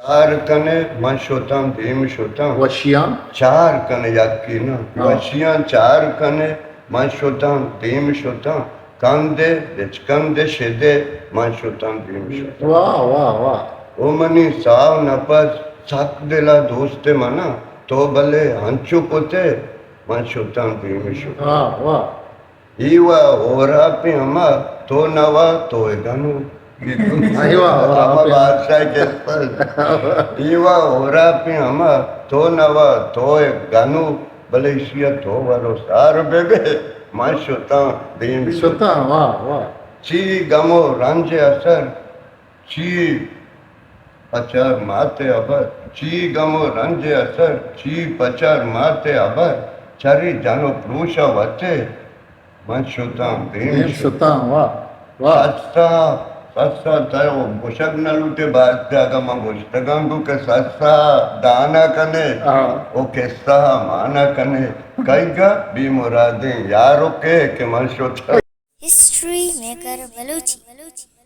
चार कने वंशोतम भीम शोतम वश्याम चार कने याकी न वशियां चार कने वंशोतम भीम शोतम कंदे कंदे शेदे वंशोतम भीम शोतम वाह वाह वाह ओ मनी साव नपस साक देला दोस्ते मना तो भले हंचु पोते वंशोतम भीम शोतम वाह वाह ईवा ओरा पे अमा तो नवा तो गनु Aywa, ora अमा pe बादशाह के पर ईवा ओरा पे अमा तो नवा तो गनु भले इसिया तो वारो सार बेबे माशोता भीम Sultan, वाह वाह ची गमो रंजे असर ची पचार माते अबर ची गमो रंजे असर ची पचार माते अबर चरी जानो प्रूषा वचे वंशोताम भीम Sultan, वाह वाह सस्ता तायो मुशक न लूटे बात जागा मा मुश्तगंगु के सस्ता दाना कने ओ केस्ता माना कने कईगा बी मुरादे यारो के वंशोताम हिस्ट्री मेकर बलूची